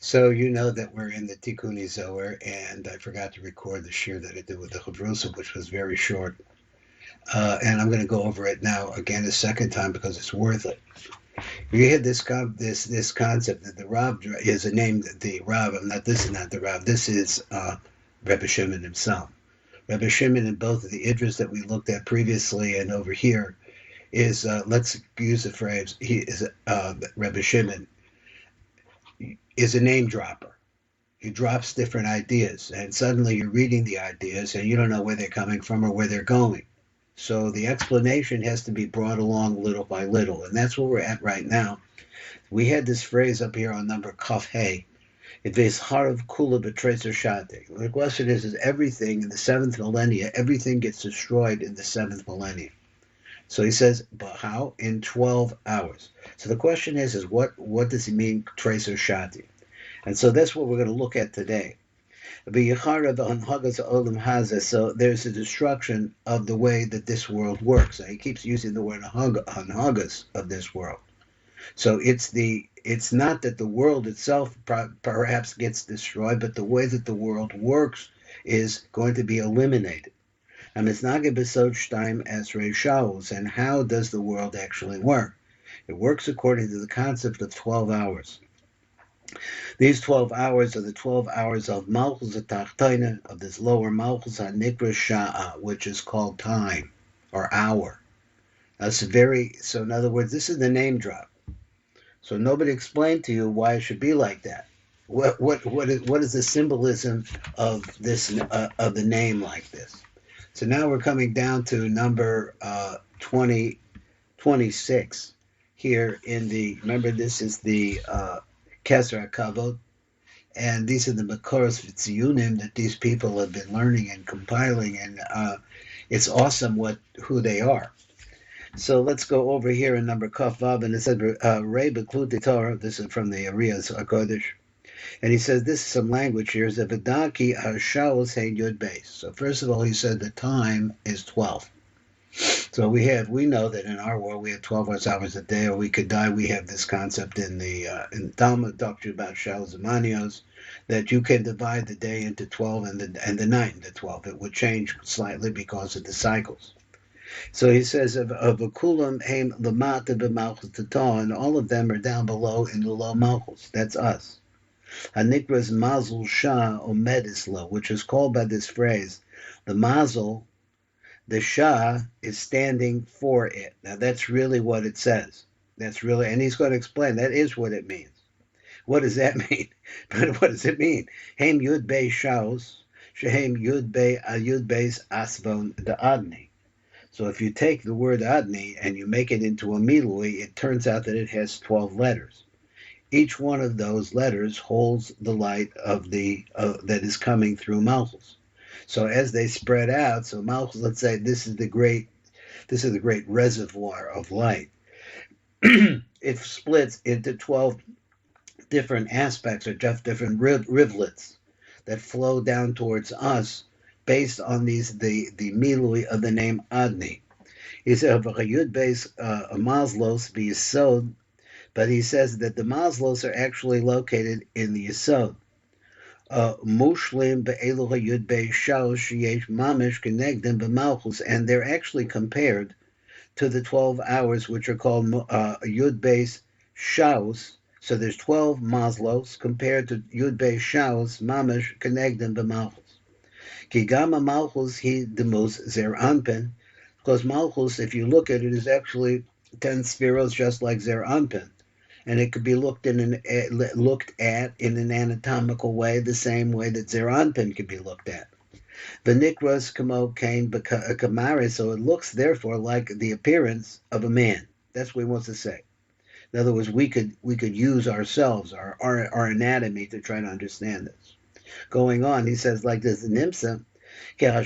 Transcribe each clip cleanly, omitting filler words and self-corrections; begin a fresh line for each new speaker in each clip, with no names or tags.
So you know that we're in the Tikkun Zohar, and I forgot to record the shir that I did with the Chavrusa, which was very short. And I'm going to go over it now again a second time because it's worth it. You hear this concept that the Rav is a name. The Rav, not this is not the Rav. This is Rebbe Shimon himself. Rebbe Shimon in both of the idras that we looked at previously and over here is let's use the phrase. He is Rebbe Shimon is a name dropper. He drops different ideas, and suddenly you're reading the ideas and you don't know where they're coming from or where they're going. So the explanation has to be brought along little by little, and that's where we're at right now. We had this phrase up here on number Kaf Hey. It is Harav Kula Betracer Shate. The question is everything in the seventh millennia, everything gets destroyed in the seventh millennia. So he says, but how? In 12 hours. So the question is what does he mean, Tracer Shati? And so that's what we're going to look at today. So there's a destruction of the way that this world works. He keeps using the word hanhagas of this world. So it's not that the world itself perhaps gets destroyed, but the way that the world works is going to be eliminated. And it's not episode time as Shaot. And how does the world actually work? It works according to the concept of 12 hours. These 12 hours are the 12 hours of Malchus Tachtana, of this lower Malchus HaNikra Sha'a, which is called time or hour. So in other words, this is the name drop. So nobody explained to you why it should be like that. What is the symbolism of this of the name like this? So now we're coming down to number 26 here in the. Remember, this is the Kesser Kavod, and these are the Makoros V'Tziyunim that these people have been learning and compiling, and it's awesome who they are. So let's go over here in number Kaf Vav, and it says Rei Bekluti Torah. This is from the Arias HaKodesh. And he says this is some language here. Is Vidaki Hashaos Hein Yud Beis. So first of all, he said the time is 12. So we know that in our world we have 12 hours a day, or we could die. We have this concept in the Talmud talked to you about Shaos Zamanios, that you can divide the day into 12 and the night into 12. It would change slightly because of the cycles. So he says of Akulam Haim Lamata B'Malchus Tata, and all of them are down below in the low Malchus. That's us. Hanikras Mazel Shah Omedislo, which is called by this phrase, the Mazel, the Shah is standing for it. Now that's really what it says. That's really, and he's going to explain that is what it means. What does that mean? But what does it mean? Haim Yud Bei Shaos, Shehem Yud Beis Asvon the Adni. So if you take the word Adni and you make it into a milui, it turns out that it has 12 letters. Each one of those letters holds the light of that is coming through Malchus. So as they spread out, so Malchus, let's say this is the great reservoir of light. It splits into 12 different aspects or just different rivulets that flow down towards us based on the milui of the name Adni. He said Yud Beis Mazlos B'Yisod, but he says that the Mazlos are actually located in the Yisod. Mushlim Be'elu Yud Beis Shaos Sheyesh Mamish Kenegdim B'Malchus, and they're actually compared to the 12 hours which are called Yud Beis Shaos. So there's 12 Mazlos compared to Yud Beis Shaos Mamish Kenegdim B'Malchus. Kigama Malchus he demus zer anpin, because Malchus, if you look at it, is actually 10 spheros just like zer anpin, and it could be looked at in an anatomical way, the same way that zer anpin could be looked at. The nikras kamo kain kamari, so it looks therefore like the appearance of a man. That's what he wants to say. In other words, we could use ourselves, our anatomy, to try to understand this. Going on, he says like this: Nimsa, so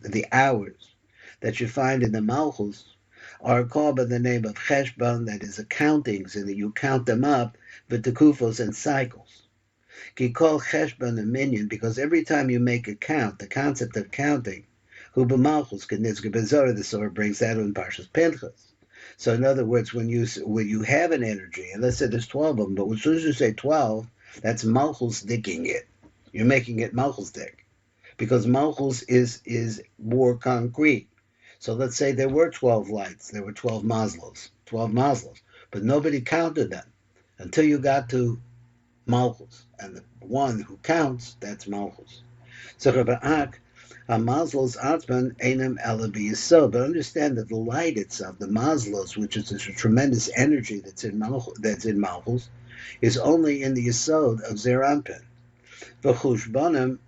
the hours that you find in the Malchus are called by the name of Cheshbon, that is accountings, and that you count them up, v'tekufos, and cycles. He called Cheshbon a minion because every time you make a count, the concept of counting, hu b'malchus, the Zohar brings that in Parshas Pinchas. So in other words, when you have an energy, and let's say there's 12 of them, but as soon as you say 12, that's Malchus digging it. You're making it Malchus dig because Malchus is more concrete. So let's say there were 12 lights, there were 12 Maslows, but nobody counted them until you got to Malchus, and the one who counts, that's Malchus. So Maslow's Atman Einem Elabiyasod. But understand that the light itself, the Maslows, which is this tremendous energy that's in Malchus, is only in the Yesod of Zeranpin. V'chushbanim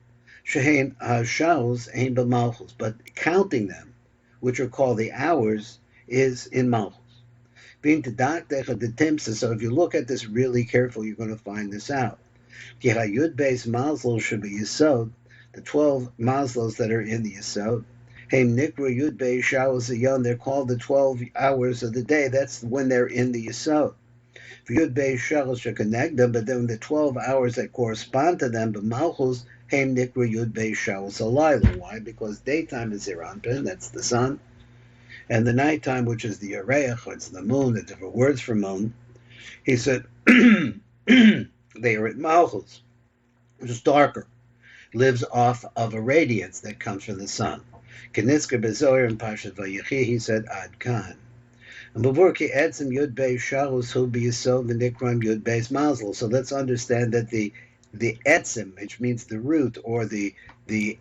shehein hashals ein b'Malchus. But counting them, which are called the hours, is in Malchus. Being to dakdecha the timsa. So if you look at this really carefully, you're going to find this out. Yud base Maslow should be Yesod. The 12 Maslows that are in the Yesod. Heim Nikra Yud Beis Shaos Zayon, they're called the 12 hours of the day. That's when they're in the Yesod. Yud Beis Shaos Shekanegda, but then the 12 hours that correspond to them, but Malchus, Heim Nikra Yud Beis Shaos Alayla. Why? Because daytime is Zeranpin, that's the sun, and the nighttime, which is the Yareach, or it's the moon, the different words for moon. He said, they are at Malchus, which is darker, lives off of a radiance that comes from the sun. Kenitzker Bezoyer in Pashat Vayechi, he said, Ad Kan. And before ki etzim Yud Beis Shalus hu b'Yesod v'nikram Yud Beis Mazel. So let's understand that the etzim, which means the root or the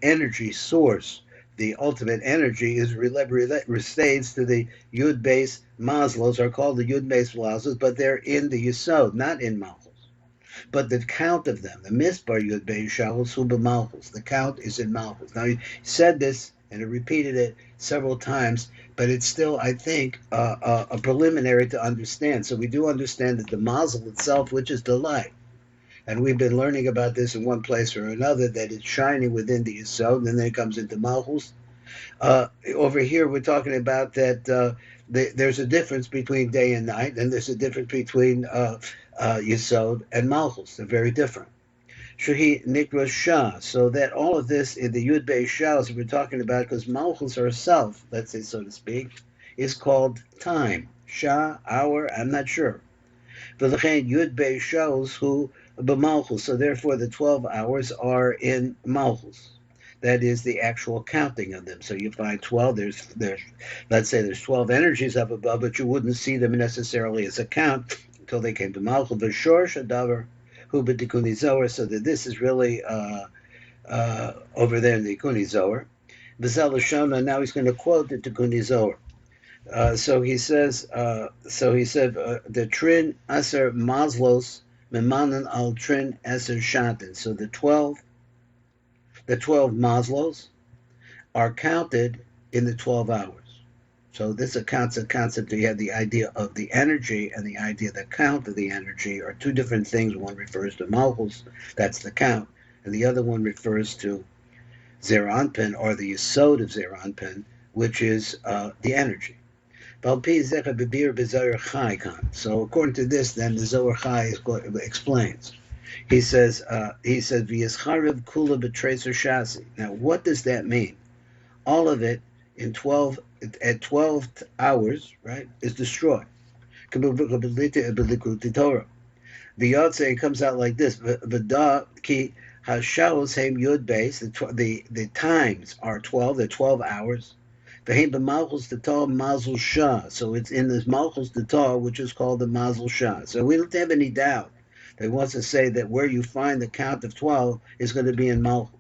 energy source, the ultimate energy, is relates to the Yud Beis Mazlos, are called the Yud Beis Mazlos, but they're in the Yesod, not in Malchus. But the count of them, the Misbar Yud Beis Shalus hu b'Malchus, the count is in Malchus. Now he said this and he repeated it several times, but it's still, I think, a preliminary to understand. So we do understand that the mazel itself, which is the light, and we've been learning about this in one place or another, that it's shining within the Yesod, and then it comes into Malchus. Over here, we're talking about that there's a difference between day and night, and there's a difference between Yesod and Malchus. They're very different. Shahi Nikra Shah. So that all of this in the Yud Beis Shahs we're talking about, because Malchus herself, let's say so to speak, is called time. Shah, hour, I'm not sure. V'lechein Yud Beis Shahs hu b'Malchus. So therefore the 12 hours are in Malchus. That is the actual counting of them. So you find 12, there's let's say there's 12 energies up above, but you wouldn't see them necessarily as a count until they came to Malchus. V'shor shadavar hu b'tikuni zohar. So that this is really over there in the Tikuni Zohar. V'zel Shona, now he's going to quote the Tikuni Zohar. So he said, the trin aser mazlos memanan al trin aser shatin. So the 12 maslos are counted in the 12 hours. So this accounts a concept. You have the idea of the energy and the idea of the count of the energy are two different things. One refers to malchus, that's the count, and the other one refers to zeranpin, or the yesod of zeranpin, which is the energy. So according to this, then the Zohar Chai explains. He says, "V'yischarev kula b'treiser shasi." Now, what does that mean? All of it at 12 hours, right, is destroyed. The Yotze comes out like this: V'da ki hashalos heim yud beis. The times are 12. They're 12 hours. V'heim b'malchus t'tor mazel shah. So it's in this malchus t'tor, which is called the mazel shah. So we don't have any doubt. They want to say that where you find the count of 12 is going to be in Malchus.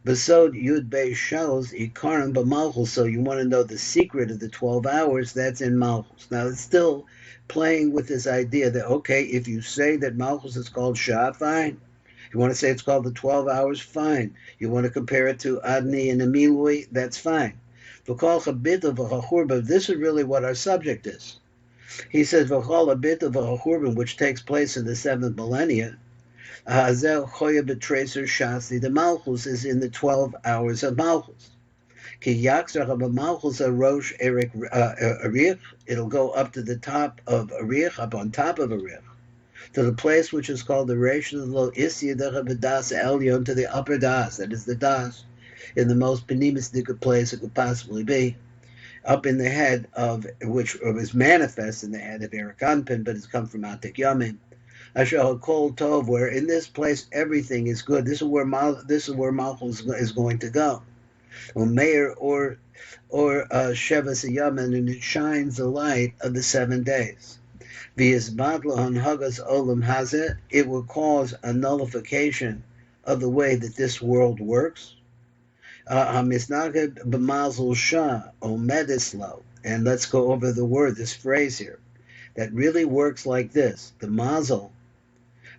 Besod Yud Beis shows Ikarim b'Malchus. So you want to know the secret of the 12 hours, that's in Malchus. Now it's still playing with this idea that, okay, if you say that Malchus is called Shah, fine. You want to say it's called the 12 hours, fine. You want to compare it to Adni and Amilui, that's fine. This is really what our subject is. He says, "V'chol a bit of a churban which takes place in the 7th millennia, hazel choya b'treiser shasi." The malchus is in the 12 hours of malchus. Ki yakzar malchus a rosh erik arich. It'll go up to the top of arich, up on top of arich, to the place which is called the reish of the lo isya das elyon, to the upper das. That is the das, in the most penimistic place it could possibly be. up in the head of, which was manifest in the head of Eric Anpin, but it's come from Atik Yamin. Asher Kol Tov, where in this place everything is good. This is where Malchus is going to go. Or Meir or Shevas Yamin, and it shines the light of the 7 days. V'yizbadlo hanhagas olam hazeh, it will cause a nullification of the way that this world works. Hamisnaged b'mazel shah omedislo, and let's go over this phrase here, that really works like this. The mazel,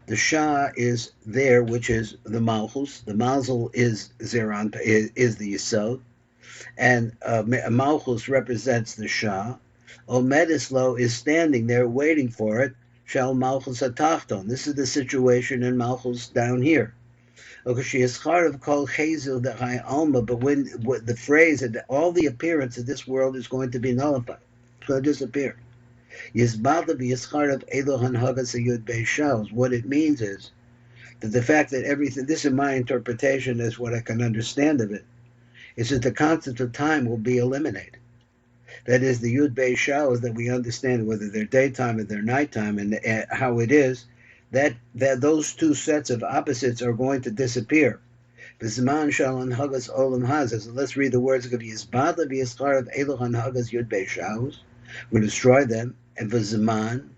the shah is there, which is the malchus. The mazel is zeran, is the yisod, and malchus represents the shah. Omedislo is standing there waiting for it. Shal malchus atachton. This is the situation in malchus down here. But when the phrase that all the appearance of this world is going to be nullified, it's going to disappear. What it means is that the fact that everything, this is my interpretation as what I can understand of it, is that the concept of time will be eliminated. That is, the Yud Bei Shaos that we understand, whether they're daytime or they're nighttime, and how it is, that those two sets of opposites are going to disappear. V'zman shalan hagas olam hazeh. So let's read the words of Yizbada v'yischar of Elohan hagas Yud Bei Shaos. We destroy them, and v'zman,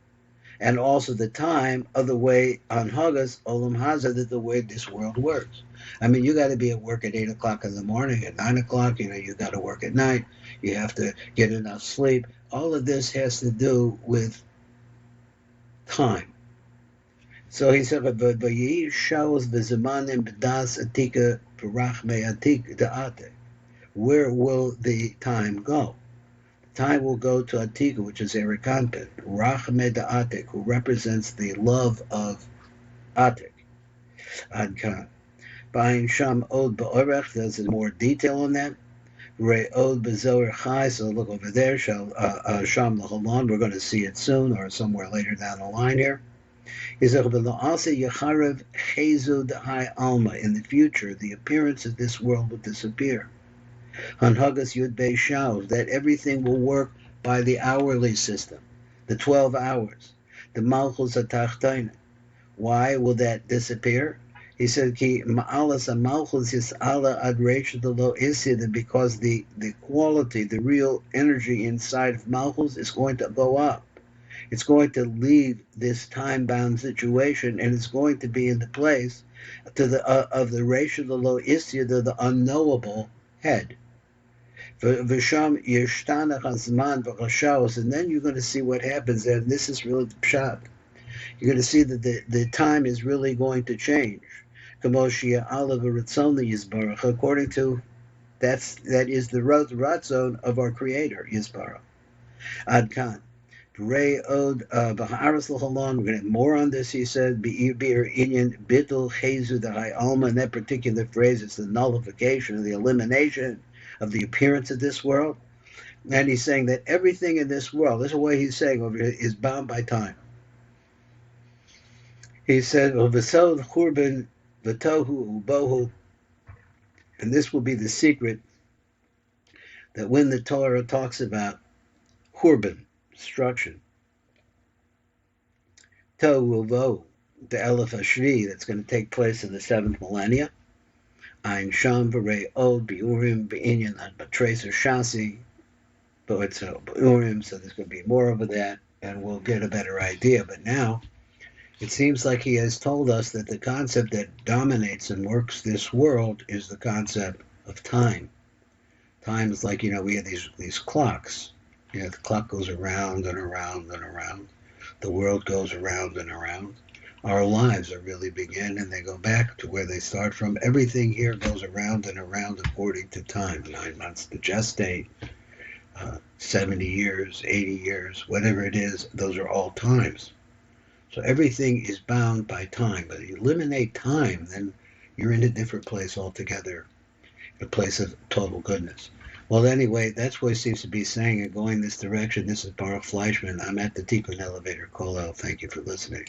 and also the time of the way on hagas olam hazeh, that the way this world works. I mean, you got to be at work at 8 o'clock in the morning, at 9 o'clock. You got to work at night. You have to get enough sleep. All of this has to do with time. So he said, "V'yi shaos v'zemanim b'das atika v'rachmei atik da'ate." Where will the time go? The time will go to Atika, which is Eric Anpin, Rachmei da'atik, who represents the love of Atik. Adkan. Ba'in sham od ba'orech. There's more detail on that. Re od b'zoher chai. So look over there. Sham l'cholon. We're going to see it soon, or somewhere later down the line here. In the future, the appearance of this world will disappear. Hanhagas Yud Bei Shaos, that everything will work by the hourly system, the 12 hours, the Malchus HaTachtonim. Why will that disappear? He said, Ki ma'alas Malchus Yis'ala ad Reisha Lo Isida, because the quality, the real energy inside of Malchus is going to go up. It's going to leave this time-bound situation, and it's going to be in the place of the Reisha Lo Isya, the unknowable head. V'sham yishtanach hazman v'chashaos, and then you're going to see what happens there. And this is really the pshat. You're going to see that the time is really going to change. According to that is the ratzon of our Creator Yisbarach. Ad kan. We're going to have more on this, he said. And that particular phrase is the nullification, the elimination of the appearance of this world. And he's saying that everything in this world, this is what he's saying over here, is bound by time. He said, and this will be the secret, that when the Torah talks about Churban, destruction, Tohu Vo, the Elef Hashvi, that's going to take place in the 7th millennia, Ein Sham V'Rei Od B'Urim B'Inyan Ad B'Tracer Shasi, but it's B'Urim, so there's going to be more of that, and we'll get a better idea. But now, it seems like he has told us that the concept that dominates and works this world is the concept of time. Time is like, we have these clocks. The clock goes around and around and around. The world goes around and around. Our lives are really begin, and they go back to where they start from. Everything here goes around and around according to time. 9 months to gestate, 70 years, 80 years, whatever it is, those are all times. So everything is bound by time. But if you eliminate time, then you're in a different place altogether, a place of total goodness. Well, anyway, that's what he seems to be saying and going this direction. This is Baruch Fleischman. I'm at the Tikkun Elevator. Call out. Thank you for listening.